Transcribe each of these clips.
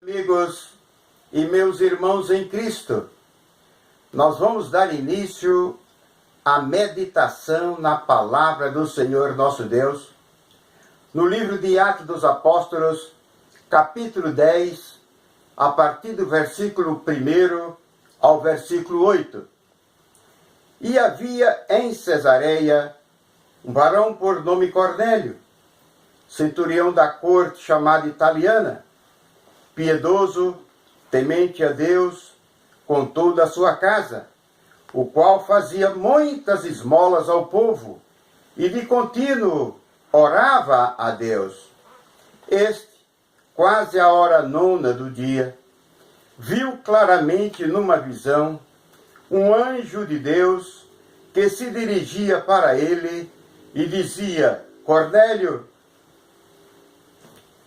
Amigos e meus irmãos em Cristo, nós vamos dar início à meditação na palavra do Senhor nosso Deus, no livro de Atos dos Apóstolos, capítulo 10, a partir do versículo 1 ao versículo 8. E havia em Cesareia um varão por nome Cornélio, centurião da corte chamada Italiana, piedoso, temente a Deus, com toda a sua casa, o qual fazia muitas esmolas ao povo, e de contínuo orava a Deus. Este, quase à hora 9 do dia, viu claramente numa visão um anjo de Deus que se dirigia para ele e dizia: Cornélio.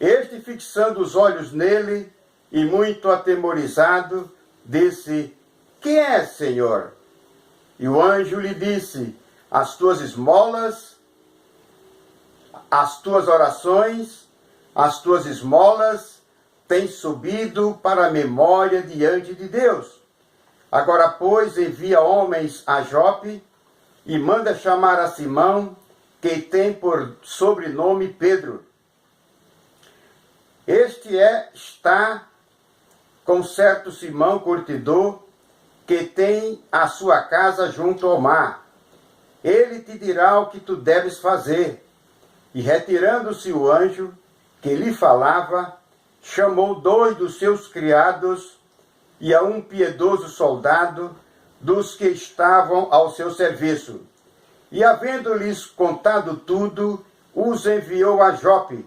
Este, fixando os olhos nele e muito atemorizado, disse: Que é, Senhor? E o anjo lhe disse: As tuas esmolas, as tuas orações, as tuas esmolas têm subido para a memória diante de Deus. Agora, pois, envia homens a Jope e manda chamar a Simão, que tem por sobrenome Pedro. Este está com certo Simão curtidor, que tem a sua casa junto ao mar. Ele te dirá o que tu deves fazer. E retirando-se o anjo que lhe falava, chamou 2 dos seus criados e a um piedoso soldado dos que estavam ao seu serviço. E havendo-lhes contado tudo, os enviou a Jope.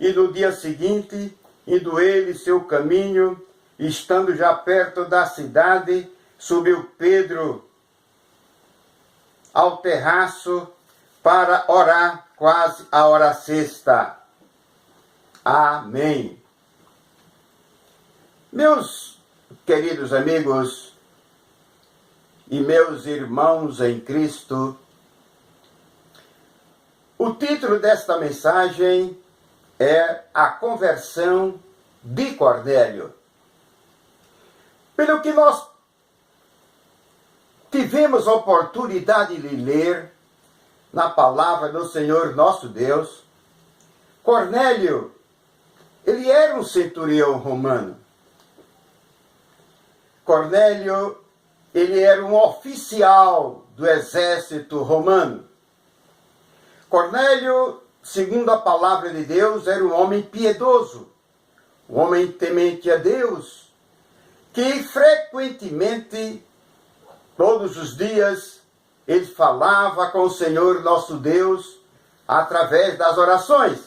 E no dia seguinte, indo ele seu caminho, estando já perto da cidade, subiu Pedro ao terraço para orar, quase a hora sexta. Amém. Meus queridos amigos e meus irmãos em Cristo, o título desta mensagem é a conversão de Cornélio. Pelo que nós tivemos a oportunidade de ler na palavra do Senhor nosso Deus, Cornélio, ele era um centurião romano. Cornélio, ele era um oficial do exército romano. Cornélio, segundo a palavra de Deus, era um homem piedoso, um homem temente a Deus, que frequentemente, todos os dias, ele falava com o Senhor nosso Deus através das orações.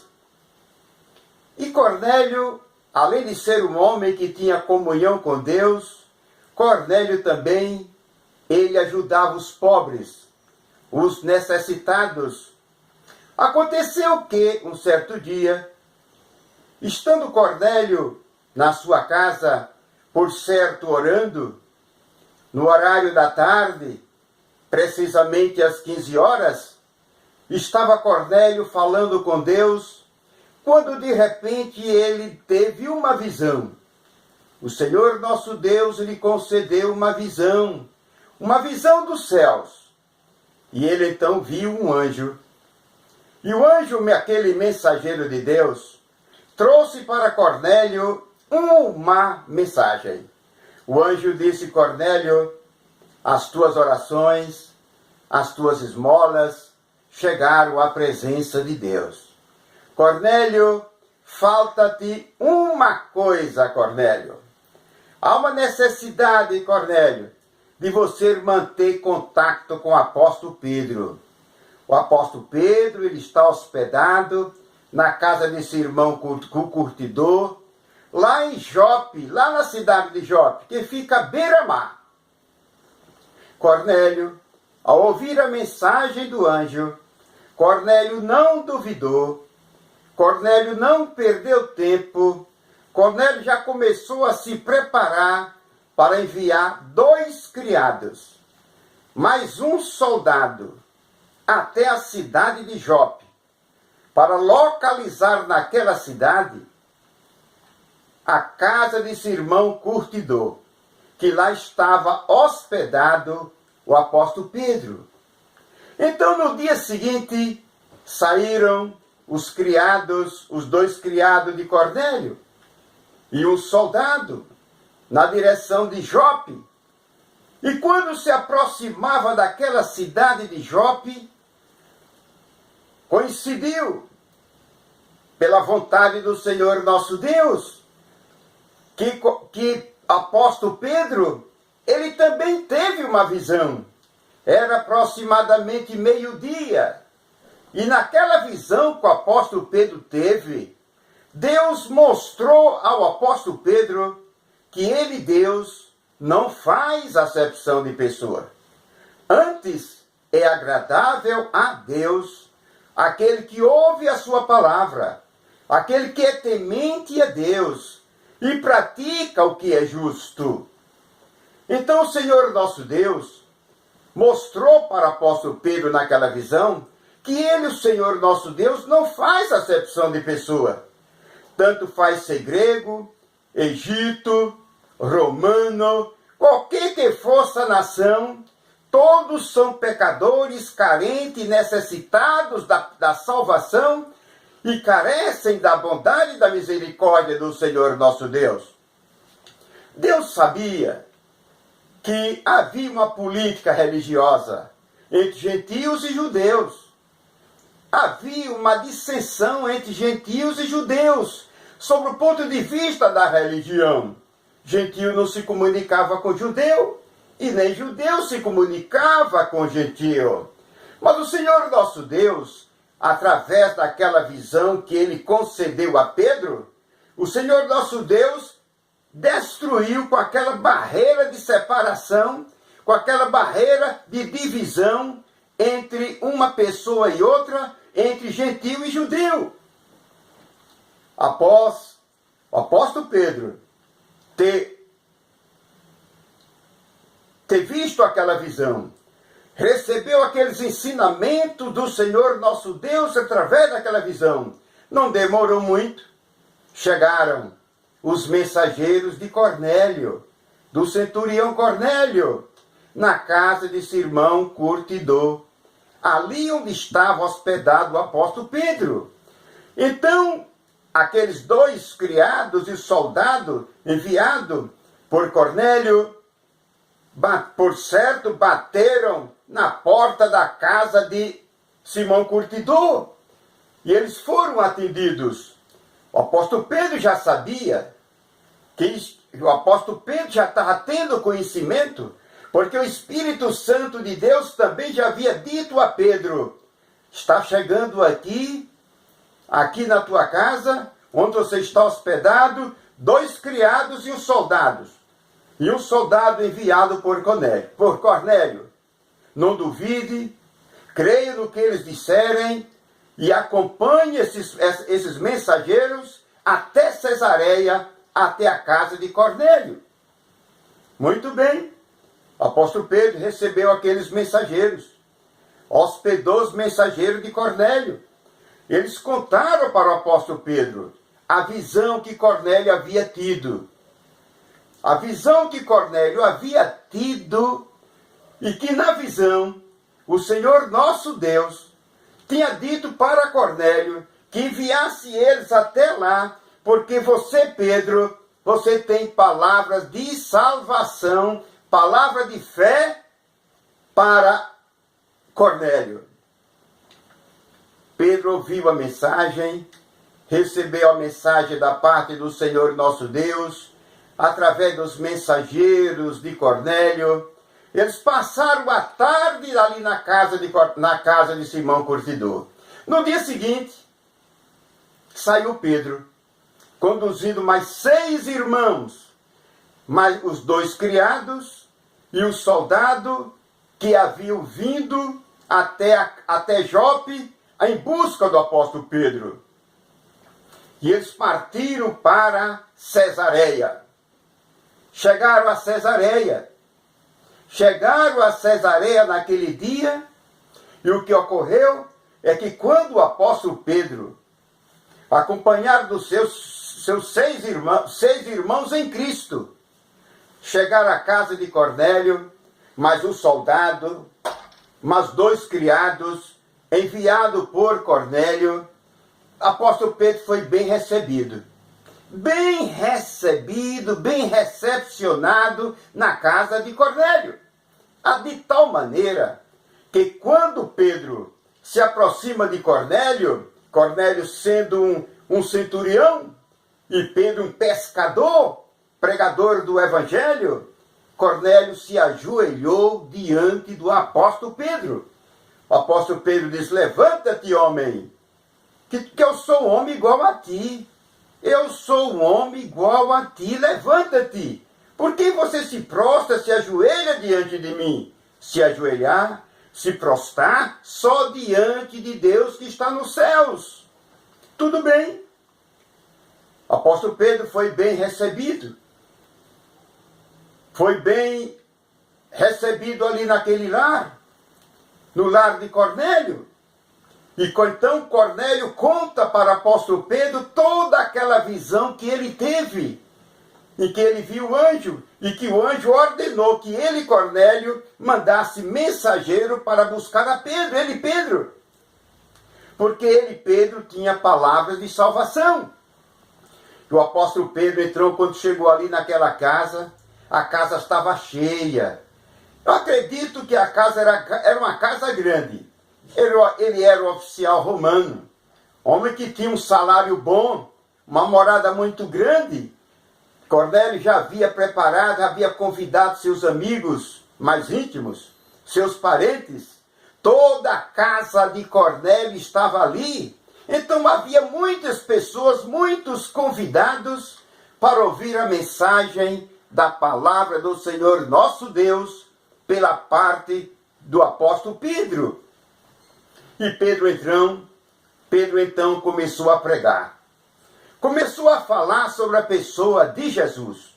E Cornélio, além de ser um homem que tinha comunhão com Deus, Cornélio também, ele ajudava os pobres, os necessitados. Aconteceu que, um certo dia, estando Cornélio na sua casa, por certo orando, no horário da tarde, precisamente às 15 horas, estava Cornélio falando com Deus, quando de repente ele teve uma visão. O Senhor nosso Deus lhe concedeu uma visão dos céus. E ele então viu um anjo. E o anjo, aquele mensageiro de Deus, trouxe para Cornélio uma mensagem. O anjo disse: Cornélio, as tuas orações, as tuas esmolas chegaram à presença de Deus. Cornélio, falta-te uma coisa, Cornélio. Há uma necessidade, Cornélio, de você manter contato com o apóstolo Pedro. O apóstolo Pedro, ele está hospedado na casa desse irmão curtidor, lá em Jope, lá na cidade de Jope, que fica à beira-mar. Cornélio, ao ouvir a mensagem do anjo, Cornélio não duvidou, Cornélio não perdeu tempo, Cornélio já começou a se preparar para enviar 2 criados, mais um soldado, até a cidade de Jope, para localizar naquela cidade à casa de Simão Curtidor, que lá estava hospedado o apóstolo Pedro. Então, no dia seguinte, saíram os criados, os 2 criados de Cornélio, e um soldado, na direção de Jope. E quando se aproximava daquela cidade de Jope, coincidiu, pela vontade do Senhor nosso Deus, que apóstolo Pedro, ele também teve uma visão. Era aproximadamente meio-dia. E naquela visão que o apóstolo Pedro teve, Deus mostrou ao apóstolo Pedro que ele, Deus, não faz acepção de pessoa. Antes, é agradável a Deus aquele que ouve a sua palavra, aquele que é temente a Deus e pratica o que é justo. Então o Senhor nosso Deus mostrou para o apóstolo Pedro naquela visão que ele, o Senhor nosso Deus, não faz acepção de pessoa. Tanto faz ser grego, Egito, romano, qualquer que fosse a nação, todos são pecadores, carentes, necessitados da salvação e carecem da bondade e da misericórdia do Senhor nosso Deus. Deus sabia que havia uma política religiosa entre gentios e judeus. Havia uma dissensão entre gentios e judeus sobre o ponto de vista da religião. Gentio não se comunicava com judeu e nem judeu se comunicava com gentio. Mas o Senhor nosso Deus, através daquela visão que ele concedeu a Pedro, o Senhor nosso Deus destruiu com aquela barreira de separação, com aquela barreira de divisão entre uma pessoa e outra, entre gentio e judeu. Após o apóstolo Pedro ter visto aquela visão, recebeu aqueles ensinamentos do Senhor nosso Deus através daquela visão, não demorou muito, chegaram os mensageiros de Cornélio, do centurião Cornélio, na casa de Simão Curtidor, ali onde estava hospedado o apóstolo Pedro. Então, aqueles 2 criados e soldado enviado por Cornélio, por certo, bateram na porta da casa de Simão Curtidor. E eles foram atendidos. O apóstolo Pedro já sabia que o apóstolo Pedro já estava tendo conhecimento, porque o Espírito Santo de Deus também já havia dito a Pedro: está chegando aqui na tua casa, onde você está hospedado, 2 criados e um soldado. E um soldado enviado por Cornélio. Não duvide, creia no que eles disserem e acompanhe esses mensageiros até Cesareia, até a casa de Cornélio. Muito bem. O apóstolo Pedro recebeu aqueles mensageiros, hospedou os mensageiros de Cornélio. Eles contaram para o apóstolo Pedro a visão que Cornélio havia tido. A visão que Cornélio havia tido e que na visão o Senhor nosso Deus tinha dito para Cornélio que enviasse eles até lá, porque você, Pedro, você tem palavras de salvação, palavra de fé para Cornélio. Pedro ouviu a mensagem, recebeu a mensagem da parte do Senhor nosso Deus, através dos mensageiros de Cornélio. Eles passaram a tarde ali na casa de Simão Curtidor. No dia seguinte, saiu Pedro, conduzindo mais 6 irmãos, mais os 2 criados e o soldado que haviam vindo até Jope em busca do apóstolo Pedro. E eles partiram para Cesareia. Chegaram a Cesareia naquele dia, e o que ocorreu é que quando o apóstolo Pedro, acompanhado dos seus seus seis irmãos em Cristo. Chegaram à casa de Cornélio, mais um soldado, mais 2 criados, enviado por Cornélio. Apóstolo Pedro foi bem recebido, bem recepcionado na casa de Cornélio. De tal maneira que quando Pedro se aproxima de Cornélio, Cornélio sendo um centurião e Pedro um pescador, pregador do evangelho, Cornélio se ajoelhou diante do apóstolo Pedro. O apóstolo Pedro diz: levanta-te, homem, que eu sou um homem igual a ti. Eu sou um homem igual a ti, levanta-te. Por que você se prostra, se ajoelha diante de mim? Se ajoelhar, se prostrar, só diante de Deus que está nos céus. Tudo bem. O apóstolo Pedro foi bem recebido. Foi bem recebido ali naquele lar, no lar de Cornélio. E então Cornélio conta para o apóstolo Pedro toda aquela visão que ele teve, em que ele viu o anjo, e que o anjo ordenou que ele, Cornélio, mandasse mensageiro para buscar a Pedro, Pedro. Porque Pedro, tinha palavras de salvação. O apóstolo Pedro entrou, quando chegou ali naquela casa, a casa estava cheia. Eu acredito que a casa era uma casa grande. Ele era um oficial romano, homem que tinha um salário bom, uma morada muito grande. Cornélio já havia preparado, havia convidado seus amigos mais íntimos, seus parentes. Toda a casa de Cornélio estava ali. Então havia muitas pessoas, muitos convidados para ouvir a mensagem da palavra do Senhor nosso Deus pela parte do apóstolo Pedro. E Pedro então começou a pregar. Começou a falar sobre a pessoa de Jesus.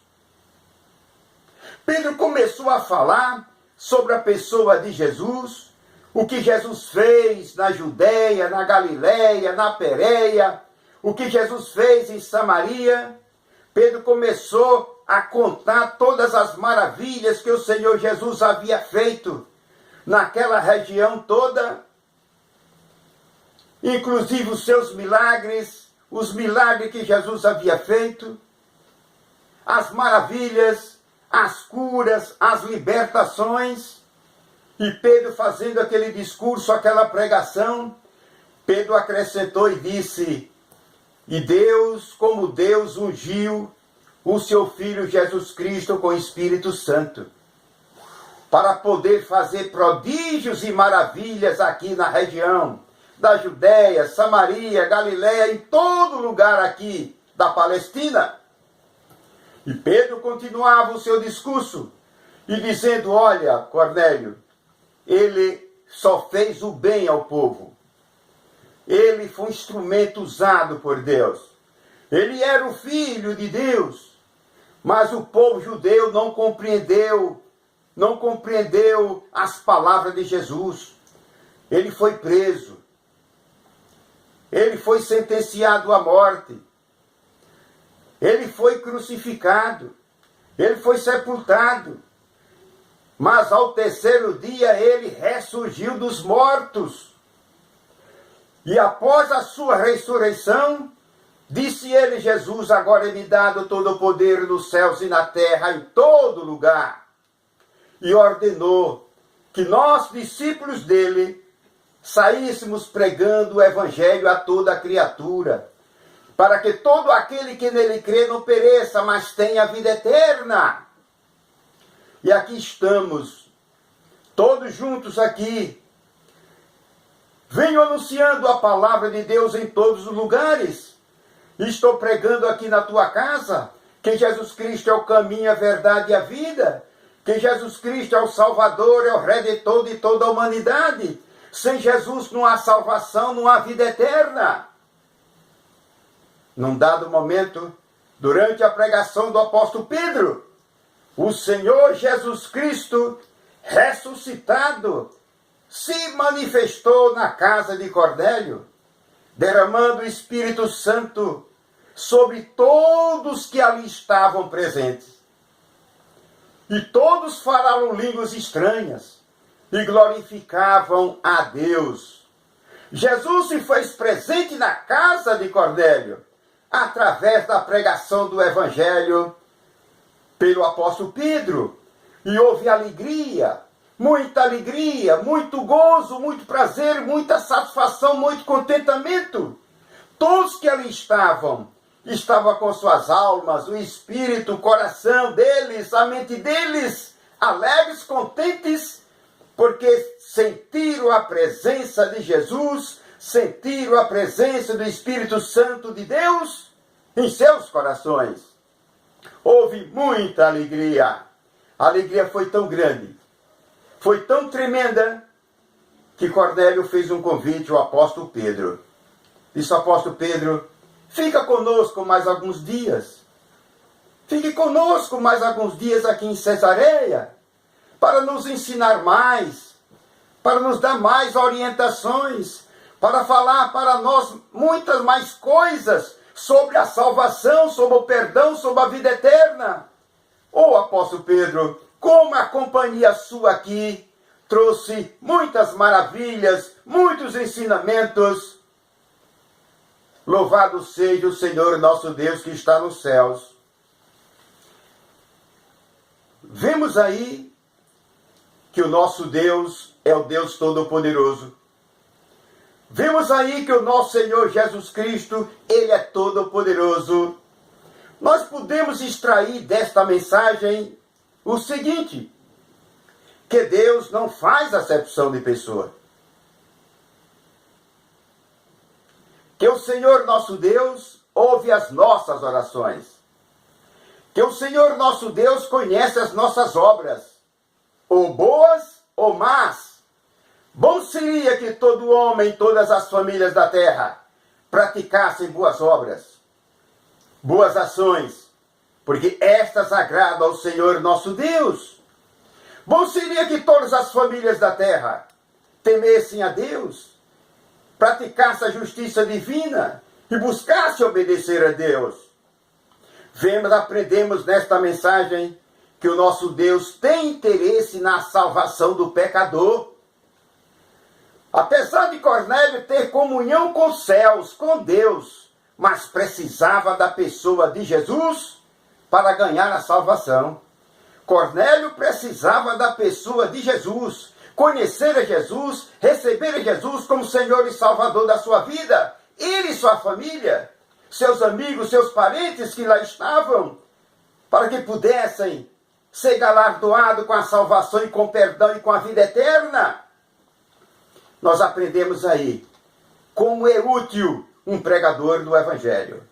Pedro começou a falar sobre a pessoa de Jesus, o que Jesus fez na Judeia, na Galileia, na Pérea, o que Jesus fez em Samaria. Pedro começou a contar todas as maravilhas que o Senhor Jesus havia feito naquela região toda, inclusive os seus milagres, os milagres que Jesus havia feito, as maravilhas, as curas, as libertações. E Pedro, fazendo aquele discurso, aquela pregação, Pedro acrescentou e disse: e Deus, como Deus ungiu o seu Filho Jesus Cristo com o Espírito Santo, para poder fazer prodígios e maravilhas aqui na região da Judéia, Samaria, Galileia, em todo lugar aqui da Palestina. E Pedro continuava o seu discurso e dizendo: olha, Cornélio, ele só fez o bem ao povo. Ele foi um instrumento usado por Deus. Ele era o Filho de Deus. Mas o povo judeu não compreendeu as palavras de Jesus. Ele foi preso. Ele foi sentenciado à morte. Ele foi crucificado. Ele foi sepultado. Mas ao terceiro dia ele ressurgiu dos mortos. E após a sua ressurreição, disse ele, Jesus: agora é-me dado todo o poder nos céus e na terra, em todo lugar. E ordenou que nós, discípulos dele, saíssemos pregando o evangelho a toda a criatura, para que todo aquele que nele crê não pereça, mas tenha a vida eterna. E aqui estamos, todos juntos aqui. Venho anunciando a palavra de Deus em todos os lugares. Estou pregando aqui na tua casa que Jesus Cristo é o caminho, a verdade e a vida. Que Jesus Cristo é o Salvador, é o Redentor de toda a humanidade. Sem Jesus não há salvação, não há vida eterna. Num dado momento, durante a pregação do apóstolo Pedro, o Senhor Jesus Cristo, ressuscitado, se manifestou na casa de Cornélio, derramando o Espírito Santo sobre todos que ali estavam presentes. E todos falaram línguas estranhas e glorificavam a Deus. Jesus se fez presente na casa de Cornélio, através da pregação do Evangelho pelo apóstolo Pedro. E houve alegria, muito gozo, muito prazer, muita satisfação, muito contentamento. Todos que ali estavam com suas almas, o espírito, o coração deles, a mente deles, alegres, contentes, porque sentiram a presença de Jesus, sentiram a presença do Espírito Santo de Deus em seus corações. Houve muita alegria. A alegria foi tão grande, foi tão tremenda, que Cornélio fez um convite ao apóstolo Pedro. Disse ao apóstolo Pedro: fica conosco mais alguns dias. Fique conosco mais alguns dias aqui em Cesareia, para nos ensinar mais, para nos dar mais orientações, para falar para nós muitas mais coisas sobre a salvação, sobre o perdão, sobre a vida eterna. Ô apóstolo Pedro, como a companhia sua aqui trouxe muitas maravilhas, muitos ensinamentos. Louvado seja o Senhor nosso Deus que está nos céus. Vemos aí que o nosso Deus é o Deus Todo-Poderoso. Vemos aí que o nosso Senhor Jesus Cristo, Ele é Todo-Poderoso. Nós podemos extrair desta mensagem o seguinte: que Deus não faz acepção de pessoa. Que o Senhor nosso Deus ouve as nossas orações. Que o Senhor nosso Deus conhece as nossas obras, ou boas ou más. Bom seria que todo homem, todas as famílias da terra, praticassem boas obras, boas ações, porque estas agradam ao Senhor nosso Deus. Bom seria que todas as famílias da terra temessem a Deus, praticassem a justiça divina e buscassem obedecer a Deus. Aprendemos nesta mensagem que o nosso Deus tem interesse na salvação do pecador. Apesar de Cornélio ter comunhão com os céus, com Deus, mas precisava da pessoa de Jesus para ganhar a salvação. Cornélio precisava da pessoa de Jesus, conhecer a Jesus, receber a Jesus como Senhor e Salvador da sua vida, ele e sua família, seus amigos, seus parentes que lá estavam, para que pudessem ser galardoados com a salvação e com o perdão e com a vida eterna. Nós aprendemos aí como é útil um pregador do Evangelho.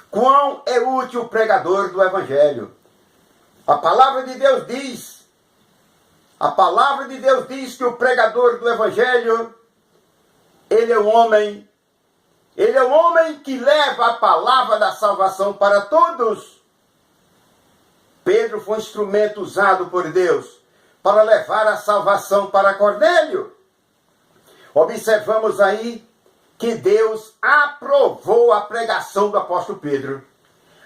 Quão é útil o pregador do Evangelho. A palavra de Deus diz que o pregador do Evangelho, ele é um homem que leva a palavra da salvação para todos. Pedro foi um instrumento usado por Deus para levar a salvação para Cornélio. Observamos aí que Deus aprovou a pregação do apóstolo Pedro.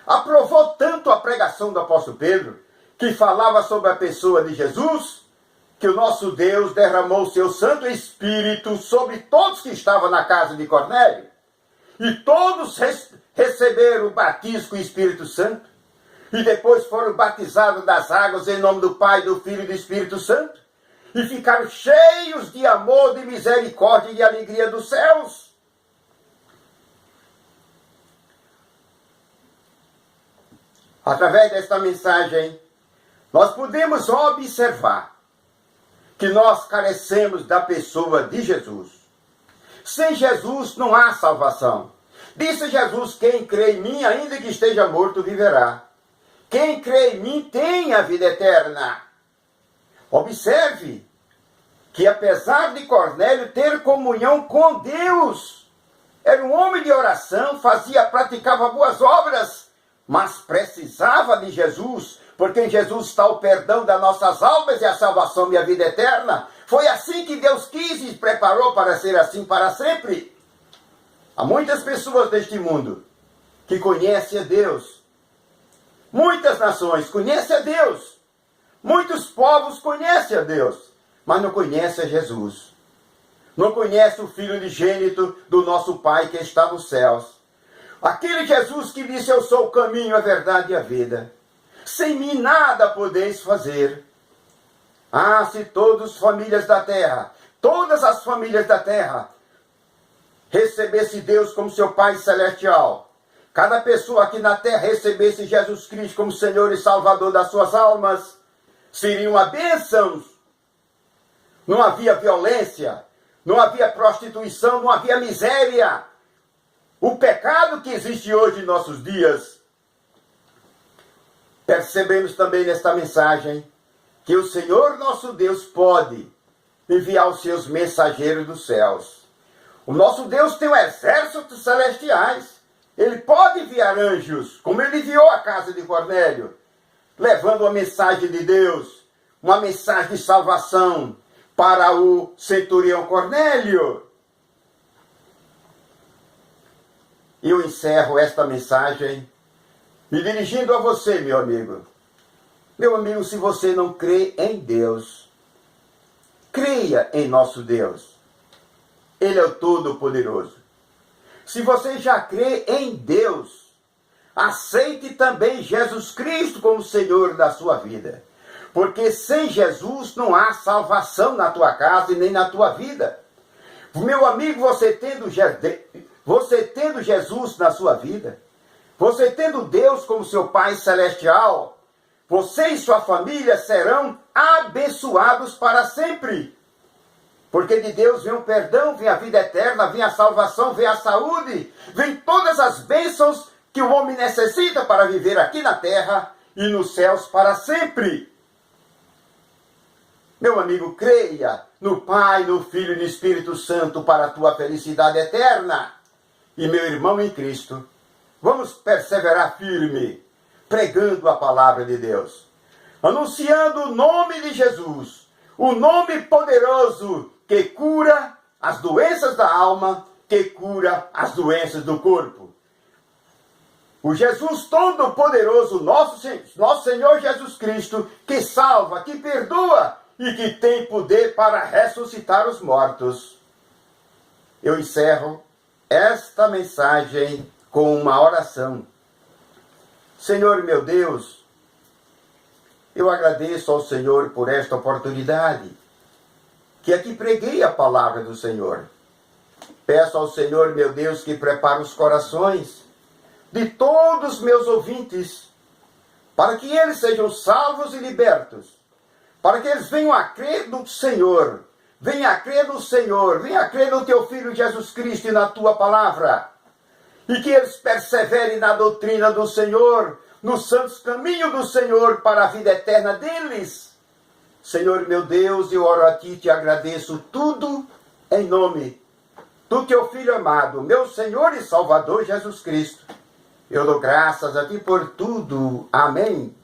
Aprovou tanto a pregação do apóstolo Pedro, que falava sobre a pessoa de Jesus, que o nosso Deus derramou o seu Santo Espírito sobre todos que estavam na casa de Cornélio. E todos receberam o batismo com o Espírito Santo. E depois foram batizados das águas em nome do Pai, do Filho e do Espírito Santo. E ficaram cheios de amor, de misericórdia e de alegria dos céus. Através desta mensagem, nós podemos observar que nós carecemos da pessoa de Jesus. Sem Jesus não há salvação. Disse Jesus: quem crê em mim, ainda que esteja morto, viverá. Quem crê em mim tem a vida eterna. Observe que apesar de Cornélio ter comunhão com Deus, era um homem de oração, praticava boas obras, mas precisava de Jesus, porque em Jesus está o perdão das nossas almas e a salvação e a vida eterna. Foi assim que Deus quis e preparou para ser assim para sempre. Há muitas pessoas neste mundo que conhece a Deus. Muitas nações conhecem a Deus. Muitos povos conhecem a Deus, mas não conhecem a Jesus. Não conhecem o Filho unigênito do nosso Pai que está nos céus. Aquele Jesus que disse: eu sou o caminho, a verdade e a vida. Sem mim nada podeis fazer. Ah, se todas as famílias da terra, recebesse Deus como seu Pai celestial, cada pessoa aqui na terra recebesse Jesus Cristo como Senhor e Salvador das suas almas, seria uma bênção. Não havia violência, não havia prostituição, não havia miséria. O pecado que existe hoje em nossos dias. Percebemos também nesta mensagem que o Senhor nosso Deus pode enviar os seus mensageiros dos céus. O nosso Deus tem um exército celestiais. Ele pode enviar anjos, como ele enviou à casa de Cornélio, levando uma mensagem de Deus, uma mensagem de salvação para o centurião Cornélio. Eu encerro esta mensagem me dirigindo a você, meu amigo. Meu amigo, se você não crê em Deus, creia em nosso Deus. Ele é o Todo-Poderoso. Se você já crê em Deus, aceite também Jesus Cristo como Senhor da sua vida. Porque sem Jesus não há salvação na tua casa e nem na tua vida. Meu amigo, você tendo Jesus na sua vida, você tendo Deus como seu Pai celestial, você e sua família serão abençoados para sempre. Porque de Deus vem o perdão, vem a vida eterna, vem a salvação, vem a saúde, vem todas as bênçãos que o homem necessita para viver aqui na terra e nos céus para sempre. Meu amigo, creia no Pai, no Filho e no Espírito Santo para a tua felicidade eterna. E meu irmão em Cristo, vamos perseverar firme, pregando a palavra de Deus, anunciando o nome de Jesus, o nome poderoso que cura as doenças da alma, que cura as doenças do corpo. O Jesus Todo-Poderoso, nosso Senhor Jesus Cristo, que salva, que perdoa e que tem poder para ressuscitar os mortos. Eu encerro esta mensagem com uma oração. Senhor meu Deus, eu agradeço ao Senhor por esta oportunidade, que aqui preguei a palavra do Senhor. Peço ao Senhor, meu Deus, que prepare os corações de todos os meus ouvintes, para que eles sejam salvos e libertos, para que eles venham a crer no Senhor, venham a crer no Senhor, venham a crer no Teu Filho Jesus Cristo e na Tua palavra, e que eles perseverem na doutrina do Senhor, nos santos caminhos do Senhor para a vida eterna deles. Senhor meu Deus, eu oro a Ti e Te agradeço tudo em nome do Teu Filho amado, meu Senhor e Salvador Jesus Cristo. Eu dou graças a Ti por tudo. Amém.